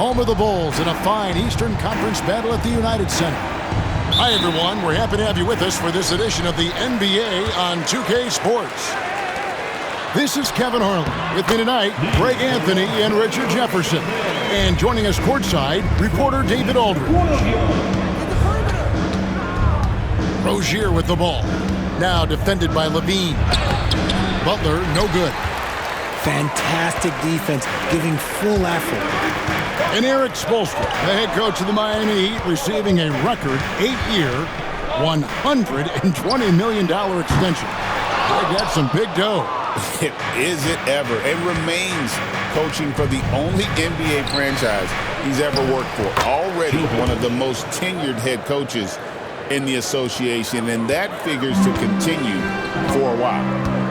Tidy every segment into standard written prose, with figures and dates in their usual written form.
home of the Bulls in a fine Eastern Conference battle at the United Center. Hi, everyone. We're happy to have you with us for this edition of the NBA on 2K Sports. This is Kevin Harlan. With me tonight, Greg Anthony and Richard Jefferson. And joining us courtside, reporter David Aldridge. Rozier with the ball. Now defended by LaVine. Butler, no good. Fantastic defense, giving full effort. And Eric Spoelstra, the head coach of the Miami Heat, receiving a record 8-year, $120 million extension. They got some big dough. Is it ever? It remains coaching for the only NBA franchise he's ever worked for. Already one of the most tenured head coaches in the association, and that figures to continue for a while.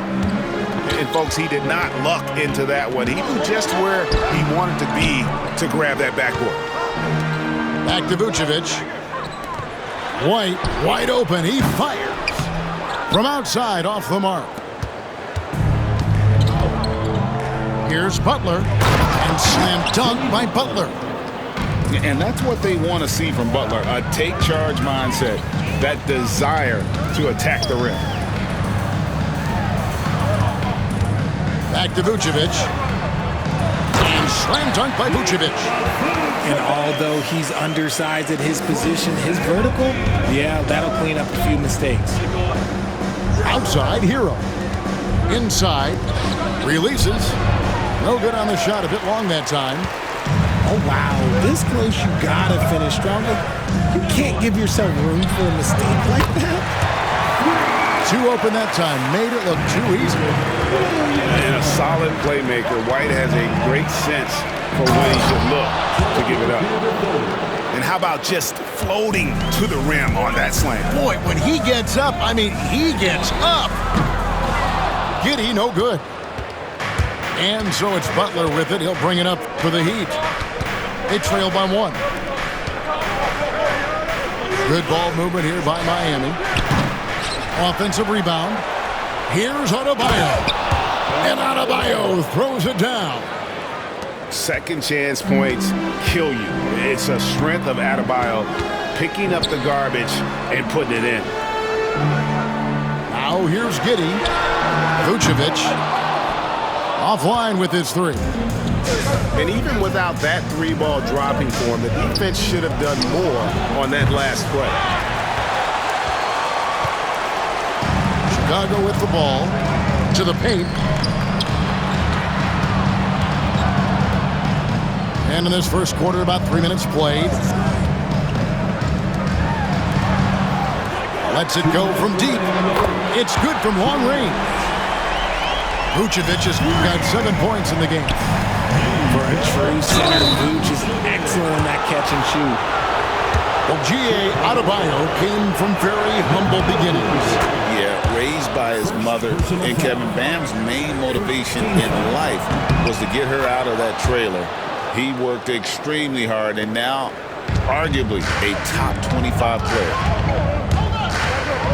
And folks, he did not luck into that one. He knew just where he wanted to be to grab that backboard. Back to Vucevic. White, wide open. He fires. From outside, off the mark. Here's Butler. And slam dunk by Butler. And that's what they want to see from Butler, a take-charge mindset, that desire to attack the rim. Back to Vucevic. And slam dunk by Vucevic. And although he's undersized at his position, his vertical, yeah, that'll clean up a few mistakes. Outside, Hero. Inside. Releases. No good on the shot. A bit long that time. Oh, wow. This close, you gotta finish stronger. You can't give yourself room for a mistake like that. Too open that time. Made it look too easy. And a solid playmaker. White has a great sense for when he should look to give it up. And how about just floating to the rim on that slam? Boy, when he gets up, I mean, he gets up. Giddey, no good. And so it's Butler with it. He'll bring it up for the Heat. They trail by one. Good ball movement here by Miami. Offensive rebound. Here's Adebayo. And Adebayo throws it down. Second chance points kill you. It's a strength of Adebayo picking up the garbage and putting it in. Now here's Giddey. Vucevic. Offline with his three. And even without that three-ball dropping for him, the defense should have done more on that last play. Chicago with the ball to the paint. And in this first quarter, about 3 minutes played. Lets it go from deep. It's good from long range. Vucevic has got 7 points in the game. For a true center, Vuce is excellent in that catch and shoot. Well, G.A. Adebayo came from very humble beginnings. Yeah, raised by his mother. And Kevin, Bam's main motivation in life was to get her out of that trailer. He worked extremely hard and now arguably a top 25 player.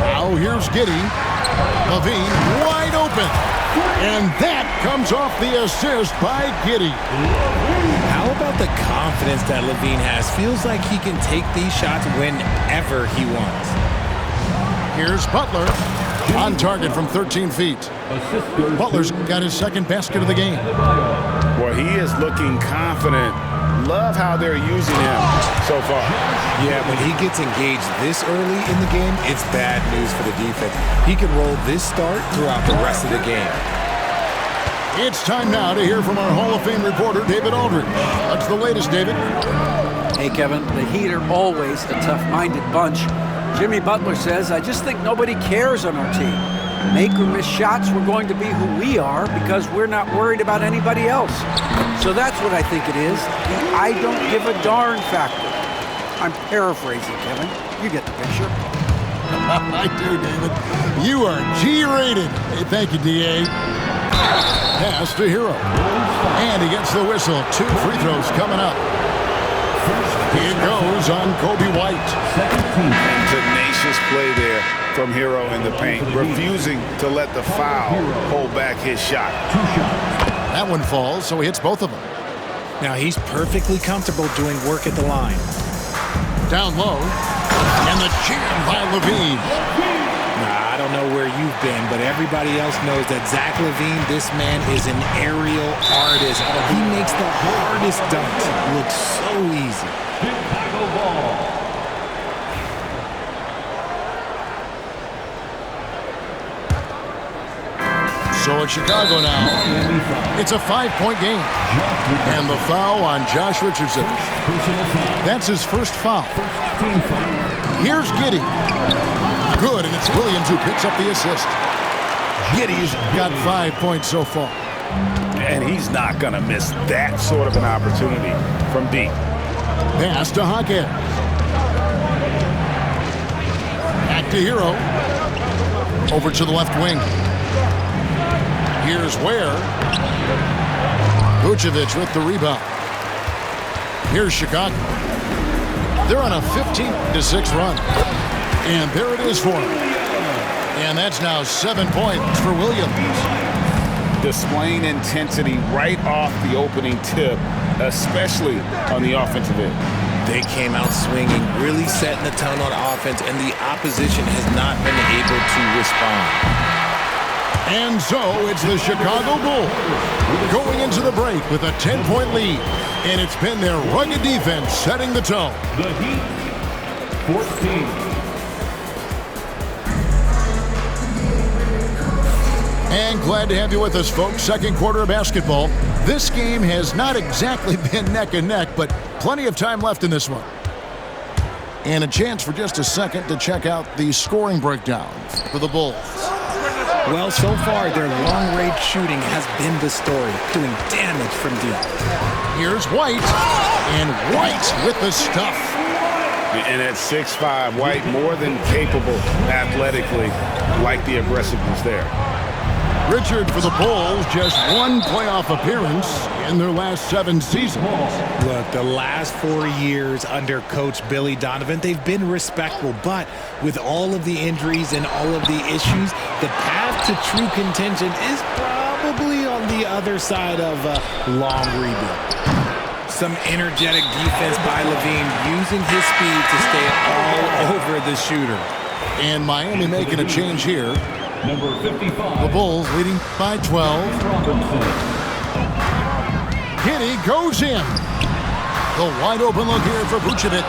Now here's Giddey. LaVine wide open. And that comes off the assist by Giddey. How about the confidence that LaVine has? Feels like he can take these shots whenever he wants. Here's Butler on target from 13 feet. Butler's got his second basket of the game. Well, he is looking confident. Love how they're using him so far. Yeah, when he gets engaged this early in the game, it's bad news for the defense. He can roll this start throughout the rest of the game. It's time now to hear from our Hall of Fame reporter, David Aldridge. What's the latest, David? Hey, Kevin, the Heat are always a tough-minded bunch. Jimmy Butler says, I just think nobody cares on our team. Make or miss shots, we're going to be who we are because we're not worried about anybody else. So that's what I think it is, the I don't give a darn factor. I'm paraphrasing, Kevin. You get the picture. I do, David. You are G-rated. Hey, thank you, D.A. Pass to Hero. And he gets the whistle. 2 free throws coming up. Here goes on Kobe White. Tenacious play there from Hero in the paint, refusing to let the foul hold back his shot. That one falls, so he hits both of them. Now he's perfectly comfortable doing work at the line. Down low. And the jam by LaVine. Now, I don't know where you've been, but everybody else knows that Zach LaVine, this man is an aerial artist. He makes the hardest dunks look so easy. Chicago ball. So it's Chicago now. It's a 5-point game. And the foul on Josh Richardson. That's his first foul. Here's Giddey. Good, and it's Williams who picks up the assist. Giddey's got 5 points so far. And he's not going to miss that sort of an opportunity from deep. Pass to Hawkins. Back to Hero. Over to the left wing. Here's Ware. Vucevic with the rebound. Here's Chicago. They're on a 15-6 run. And there it is for them. And that's now 7 points for Williams. Displaying intensity right off the opening tip, especially on the offensive end. They came out swinging, really setting the tone on offense, and the opposition has not been able to respond. And so it's the Chicago Bulls going into the break with a 10-point lead. And it's been their rugged defense setting the tone. The Heat, 14. And glad to have you with us, folks. Second quarter of basketball. This game has not exactly been neck and neck, but plenty of time left in this one. And a chance for just a second to check out the scoring breakdowns for the Bulls. Well, so far, their long-range shooting has been the story, doing damage from deep. Here's White, and White with the stuff. And at 6'5", White more than capable athletically, like the aggressiveness there. Richard for the Bulls, just one playoff appearance in their last 7 seasons. Look, the last 4 years under Coach Billy Donovan, they've been respectable, but with all of the injuries and all of the issues, the path to true contention is probably on the other side of a long rebuild. Some energetic defense by LaVine, using his speed to stay all over the shooter. And Miami making a change here. Number 55. The Bulls leading by 12. Giddey goes in. The wide open look here for Vucevic.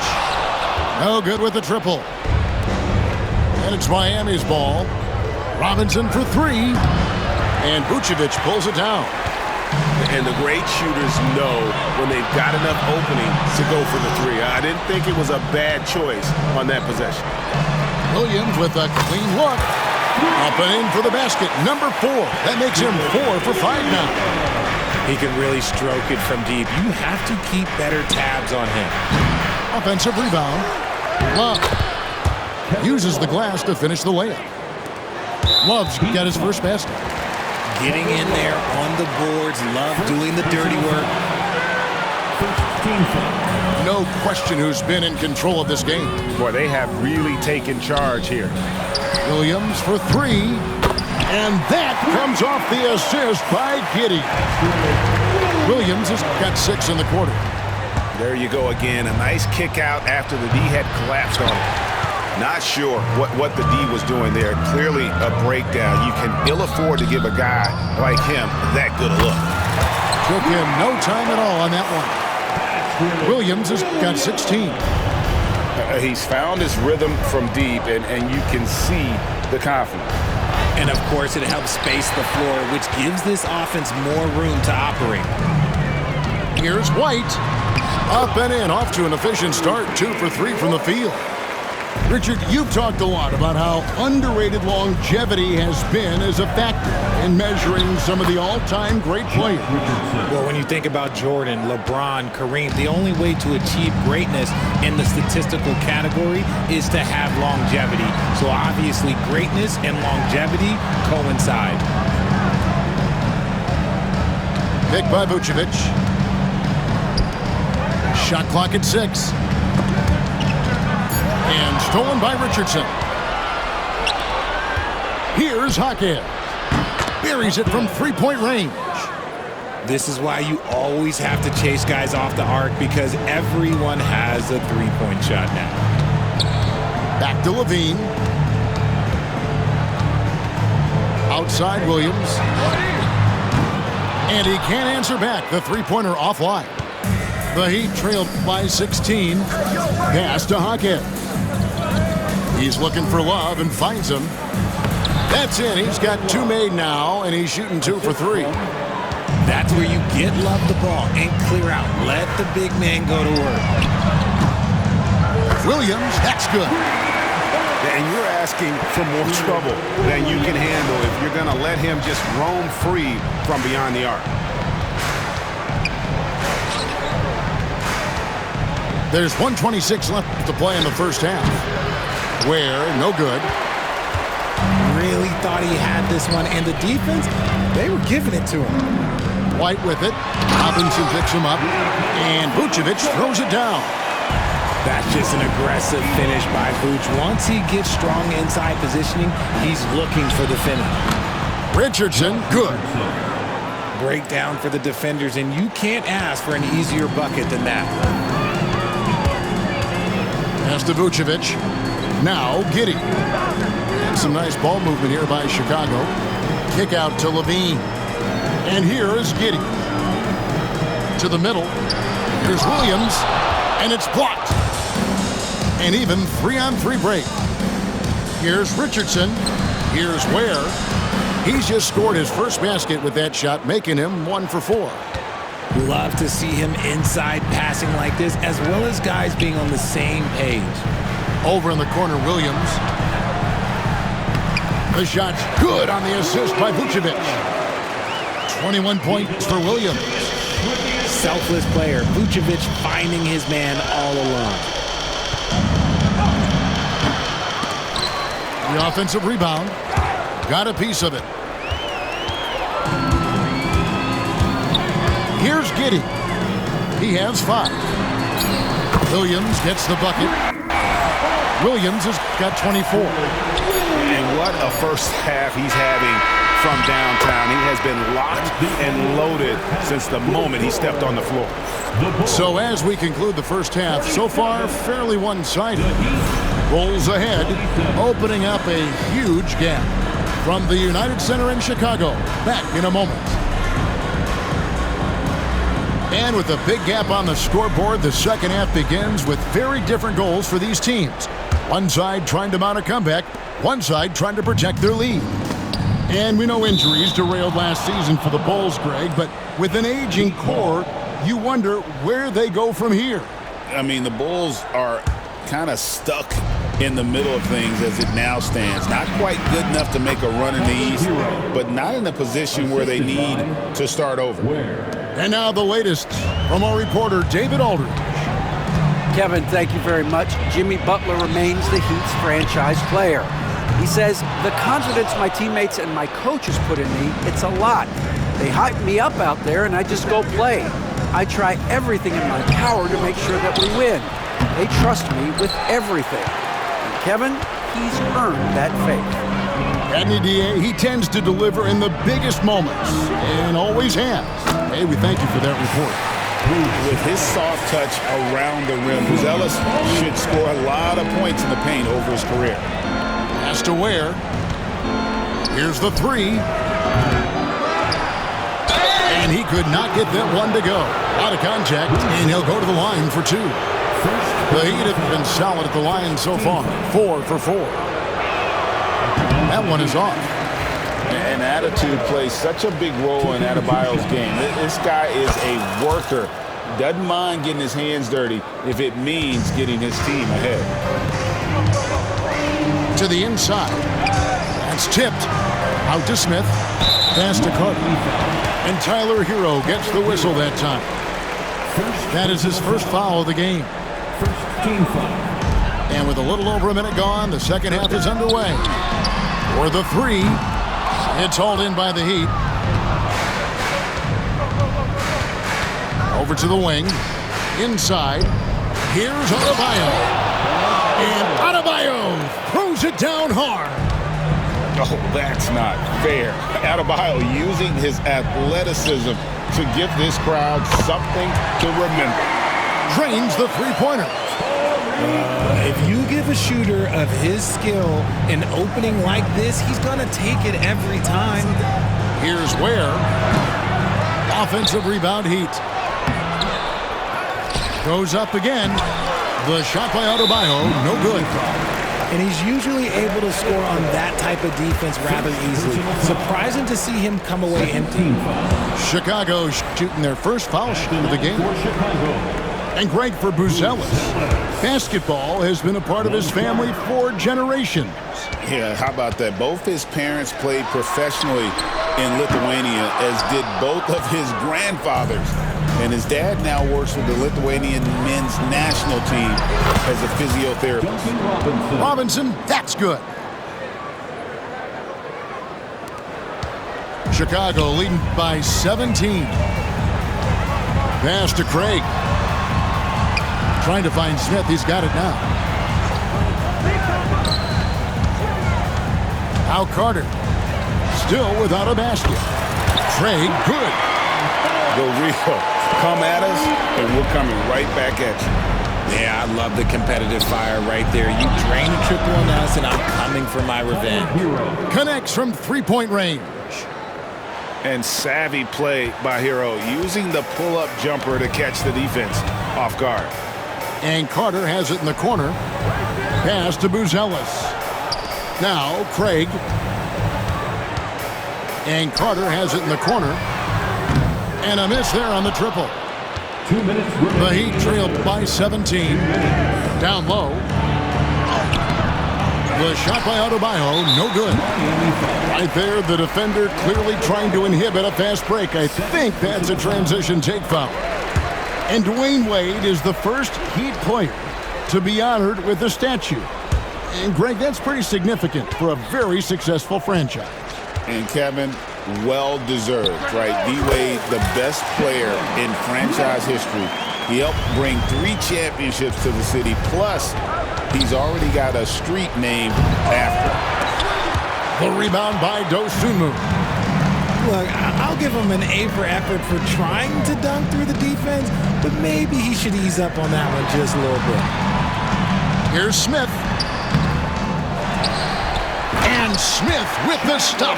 No good with the triple. And it's Miami's ball. Robinson for 3. And Vucevic pulls it down. And the great shooters know when they've got enough opening to go for the 3. I didn't think it was a bad choice on that possession. Williams with a clean look. Up and in for the basket. Number 4. That makes him 4 for 5 now. He can really stroke it from deep. You have to keep better tabs on him. Offensive rebound. Love uses the glass to finish the layup. Love's got his first basket. Getting in there on the boards. Love doing the dirty work. No question who's been in control of this game. Boy, they have really taken charge here. Williams for 3. And that comes off the assist by Giddey. Williams has got 6 in the quarter. There you go again. A nice kick out after the D had collapsed on it. Not sure what the D was doing there. Clearly a breakdown. You can ill afford to give a guy like him that good a look. Took him no time at all on that one. Williams has got 16. He's found his rhythm from deep, and you can see the confidence. And, of course, it helps space the floor, which gives this offense more room to operate. Here's White. Up and in, off to an efficient start. 2 for 3 from the field. Richard, you've talked a lot about how underrated longevity has been as a factor in measuring some of the all-time great players. Well, when you think about Jordan, LeBron, Kareem, the only way to achieve greatness in the statistical category is to have longevity. So obviously greatness and longevity coincide. Pick by Vucevic. Shot clock at 6. And stolen by Richardson. Here's Hawkins. Buries it from 3-point range. This is why you always have to chase guys off the arc, because everyone has a three-point shot now. Back to Levine. Outside Williams. And he can't answer back. The three-pointer offline. The Heat trailed by 16. Pass to Hawkins. He's looking for Love and finds him. That's in. He's got 2 made now, and he's shooting 2 for 3. That's where you get Love the ball and clear out. Let the big man go to work. Williams, that's good. And you're asking for more trouble than you can handle if you're going to let him just roam free from beyond the arc. There's 1:26 left to play in the first half. Where, no good. Really thought he had this one, and the defense, they were giving it to him. White with it. Robinson picks him up, and Vucevic throws it down. That's just an aggressive finish by Vooch. Once he gets strong inside positioning, he's looking for the finish. Richardson, good. Breakdown for the defenders, and you can't ask for an easier bucket than that. Pass to Vucevic. Now Giddey. And some nice ball movement here by Chicago. Kick out to Levine. And here is Giddey. To the middle. Here's Williams. And it's blocked. And even 3-on-3 break. Here's Richardson. Here's Ware. He's just scored his first basket with that shot, making him 1 for 4. Love to see him inside passing like this, as well as guys being on the same page. Over in the corner, Williams. The shot's good on the assist by Vucevic. 21 points for Williams. Selfless player. Vucevic finding his man all alone. The offensive rebound. Got a piece of it. Here's Giddey. He has 5. Williams gets the bucket. Williams has got 24. And what a first half he's having from downtown. He has been locked and loaded since the moment he stepped on the floor. So as we conclude the first half, so far fairly one-sided. Bulls ahead, opening up a huge gap. From the United Center in Chicago, back in a moment. And with a big gap on the scoreboard, the second half begins with very different goals for these teams. One side trying to mount a comeback, one side trying to protect their lead. And we know injuries derailed last season for the Bulls, Greg, but with an aging core, you wonder where they go from here. I mean, the Bulls are kind of stuck in the middle of things as it now stands. Not quite good enough to make a run in the East, but not in a position where they need to start over. And now the latest from our reporter, David Aldridge. Kevin, thank you very much. Jimmy Butler remains the Heat's franchise player. He says, the confidence my teammates and my coaches put in me, it's a lot. They hype me up out there and I just go play. I try everything in my power to make sure that we win. They trust me with everything. And Kevin, he's earned that faith. Adney DA, he tends to deliver in the biggest moments, and always has. Hey, we thank you for that report. With his soft touch around the rim, Zealous should score a lot of points in the paint over his career. Pass to Ware. Here's the 3. And he could not get that one to go. Out of contact, and he'll go to the line for 2. The Heat have been solid at the line so far. 4 for 4. That one is off. And attitude plays such a big role in Adebayo's game. This guy is a worker. Doesn't mind getting his hands dirty if it means getting his team ahead. To the inside. That's tipped. Out to Smith. Pass to Carter. And Tyler Hero gets the whistle that time. That is his first foul of the game. And with a little over a minute gone, the second half is underway. For the 3, it's hauled in by the Heat. Over to the wing. Inside. Here's Adebayo. And Adebayo throws it down hard. Oh, that's not fair. Adebayo using his athleticism to give this crowd something to remember. Drains the three-pointer. If you give a shooter of his skill an opening like this, he's going to take it every time. Here's Ware. Offensive rebound, Heat. Goes up again. The shot by Adebayo, no good. And he's usually able to score on that type of defense rather easily. Surprising to see him come away empty. Chicago shooting their first foul shot of the game. And Greg for Buzelis. Basketball has been a part of his family for generations. Yeah, how about that? Both his parents played professionally in Lithuania, as did both of his grandfathers. And his dad now works with the Lithuanian men's national team as a physiotherapist. Robinson, that's good. Chicago leading by 17. Pass to Craig. Trying to find Smith. He's got it now. Now Carter. Still without a basket. Craig, good. Go Rio. Come at us, and we're coming right back at you. Yeah, I love the competitive fire right there. You drain a triple on us, and I'm coming for my revenge. Connects from three-point range. And savvy play by Hero, using the pull-up jumper to catch the defense off guard. And Carter has it in the corner. Pass to Buzelis. Now Craig. And Carter has it in the corner. And a miss there on the triple. 2 minutes. The Heat trailed by 17. Down low. The shot by Adebayo, no good. Right there, the defender clearly trying to inhibit a fast break. I think that's a transition take foul. And Dwayne Wade is the first Heat player to be honored with a statue. And Greg, that's pretty significant for a very successful franchise. And Kevin, well-deserved, right? D-Wade, the best player in franchise history. He helped bring 3 championships to the city, plus he's already got a street named after him. The rebound by Dosunmu. Look, I'll give him an A for effort for trying to dunk through the defense, but maybe he should ease up on that one just a little bit. Here's Smith. And Smith with the stuff.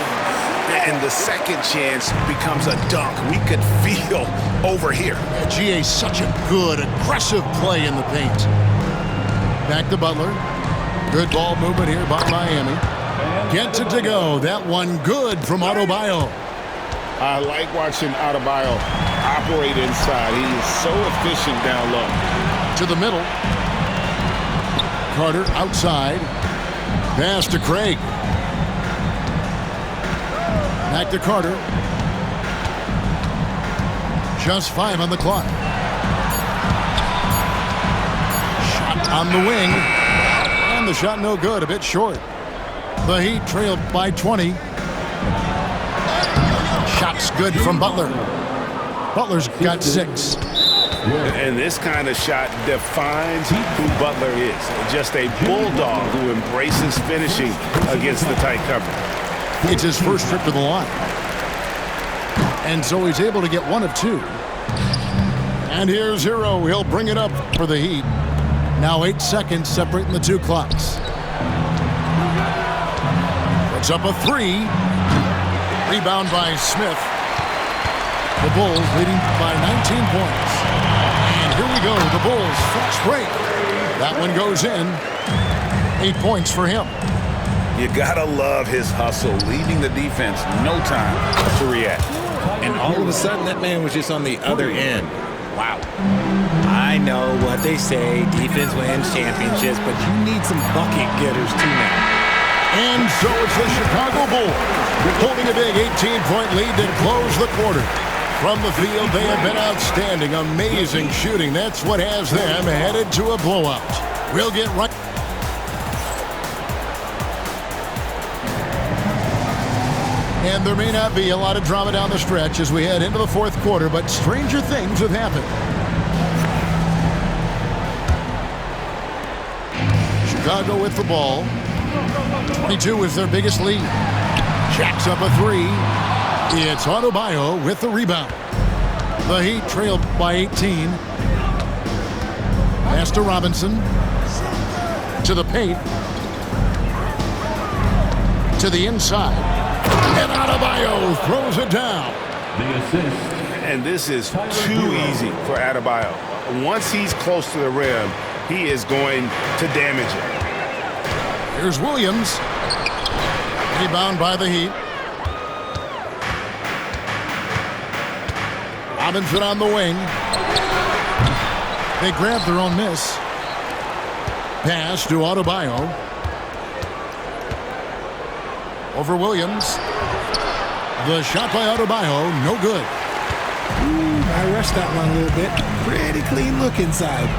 And the second chance becomes a dunk. We could feel over here. GA, such a good, aggressive play in the paint. Back to Butler. Good ball movement here by Miami. Gets it to go. That one good from Adebayo. I like watching Adebayo operate inside. He is so efficient down low. To the middle. Carter outside. Pass to Craig. Back to Carter. Just 5 on the clock. Shot on the wing. And the shot no good, a bit short. The Heat trailed by 20. Shots good from Butler. Butler's got 6. And this kind of shot defines who Butler is. Just a bulldog who embraces finishing against the tight cover. It's his first trip to the line. And so he's able to get 1 of 2. And here's Hero. He'll bring it up for the Heat. Now 8 seconds separating the 2 clocks. Puts up a 3. Rebound by Smith. The Bulls leading by 19 points. And here we go. The Bulls fast break. That one goes in. 8 points for him. You gotta love his hustle, leaving the defense no time to react. And all of a sudden, that man was just on the other end. Wow. I know what they say, defense wins championships, but you need some bucket getters too now. And so it's the Chicago Bulls holding a big 18-point lead to close the quarter. From the field, they have been outstanding, amazing shooting. That's what has them headed to a blowout. We'll get right. And there may not be a lot of drama down the stretch as we head into the 4th quarter, but stranger things have happened. Chicago with the ball. 22 is their biggest lead. Jacks up a three. It's Adebayo with the rebound. The Heat trailed by 18. Pass to Robinson. To the paint. To the inside. And Adebayo throws it down. The assist. And this is too easy for Adebayo. Once he's close to the rim, he is going to damage it. Here's Williams. Rebound by the Heat. Robinson on the wing. They grab their own miss. Pass to Adebayo. Over Williams. The shot by Adebayo, no good. I rushed that one a little bit. Pretty clean look inside.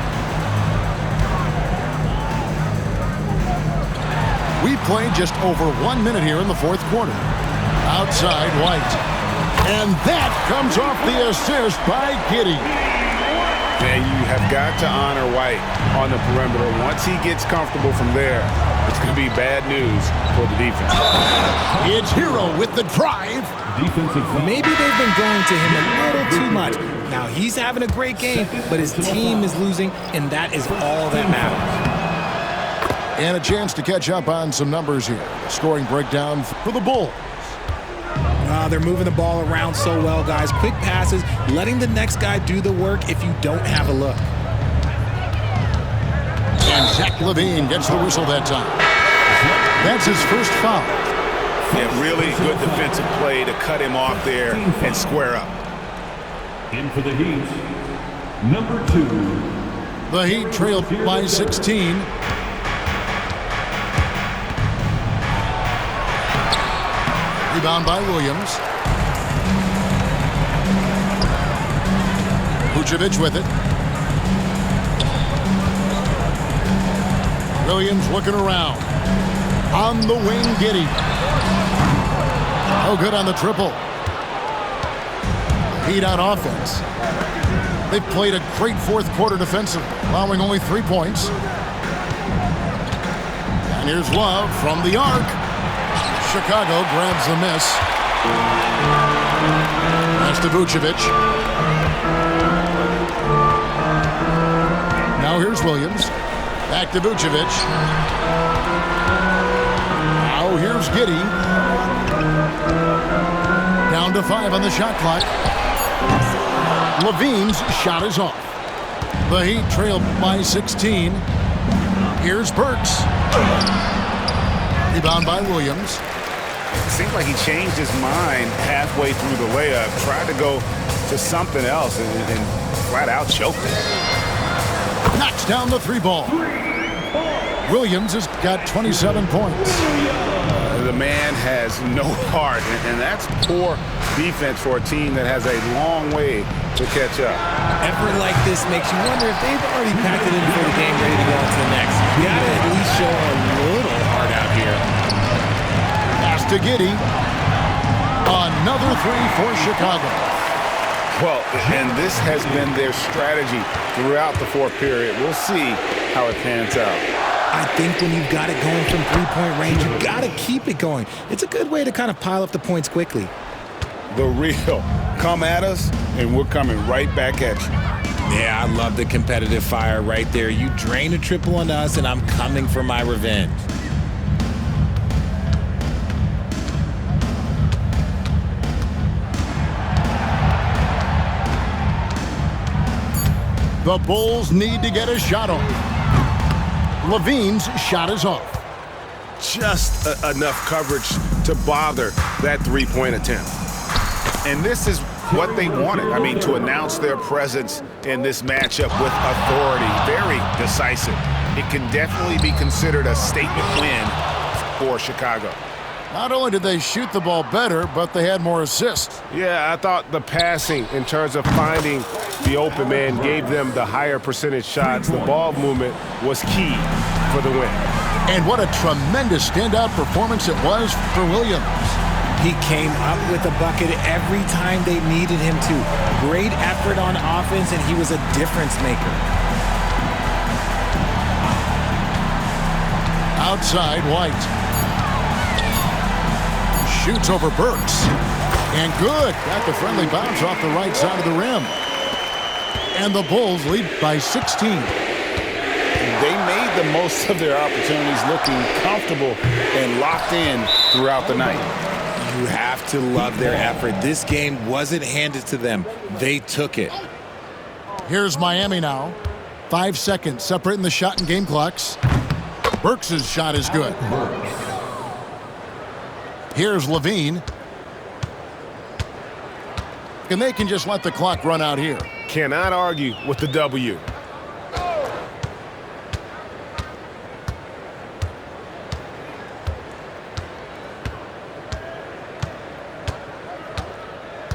We played just over 1 minute here in the fourth quarter. Outside White. And that comes off the assist by Giddey. And you have got to honor White on the perimeter. Once he gets comfortable from there, it's going to be bad news for the defense. It's Hero with the drive. Defensive foul. Maybe they've been going to him a little too much. Now he's having a great game, but his team is losing, and that is all that matters. And a chance to catch up on some numbers here. Scoring breakdown for the Bulls. They're moving the ball around so well, guys. Quick passes, letting the next guy do the work if you don't have a look. And Zach LaVine gets the whistle that time. That's his first foul. Yeah, really good defensive play to cut him off there and square up. In for the Heat, number 2. The Heat trailed by 16. Rebound by Williams. Vucevic with it. Williams looking around. On the wing, Giddey. Oh, good on the triple. Heat on offense. They've played a great fourth quarter defensively, allowing only 3 points. And here's Love from the arc. Chicago grabs the miss. That's to Vucevic. Now here's Williams. Back to Vucevic. Now here's Giddey. Down to 5 on the shot clock. LaVine's shot is off. The Heat trailed by 16. Here's Burks. Rebound by Williams. It seemed like he changed his mind halfway through the layup, tried to go to something else, and flat out choked it. Knocks down the 3 ball. Williams has got 27 points. The man has no heart, and that's poor defense for a team that has a long way to catch up. Effort like this makes you wonder if they've already packed it in for the game, ready to go on to the next. You gotta at least show a little heart out here. Pass to Giddey. Another 3 for Chicago. Well, and this has been their strategy throughout the fourth period. We'll see how it pans out. I think when you've got it going from three-point range, you got to keep it going. It's a good way to kind of pile up the points quickly. The real. Come at us, and we're coming right back at you. Yeah, I love the competitive fire right there. You drain a triple on us, and I'm coming for my revenge. The Bulls need to get a shot off. LaVine's shot is off. Just enough coverage to bother that three-point attempt. And this is what they wanted. I mean, to announce their presence in this matchup with authority. Very decisive. It can definitely be considered a statement win for Chicago. Not only did they shoot the ball better, but they had more assists. Yeah, I thought the passing in terms of finding the open man gave them the higher percentage shots. The ball movement was key for the win. And what a tremendous standout performance it was for Williams. He came up with a bucket every time they needed him to. Great effort on offense, and he was a difference maker. Outside, White. Shoots over Burks. And good. Got the friendly bounce off the right side of the rim. And the Bulls lead by 16. They made the most of their opportunities, looking comfortable and locked in throughout the night. You have to love their effort. This game wasn't handed to them. They took it. Here's Miami now. 5 seconds separating the shot and game clocks. Burks' shot is good. Here's Levine. And they can just let the clock run out here. Cannot argue with the W.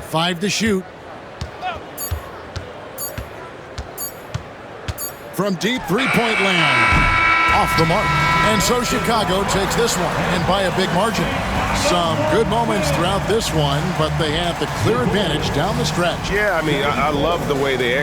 Five to shoot. From deep three-point land. Off the mark. And so Chicago takes this one, and by a big margin. Some good moments throughout this one, but they have the clear advantage down the stretch. Yeah, I mean, I love the way they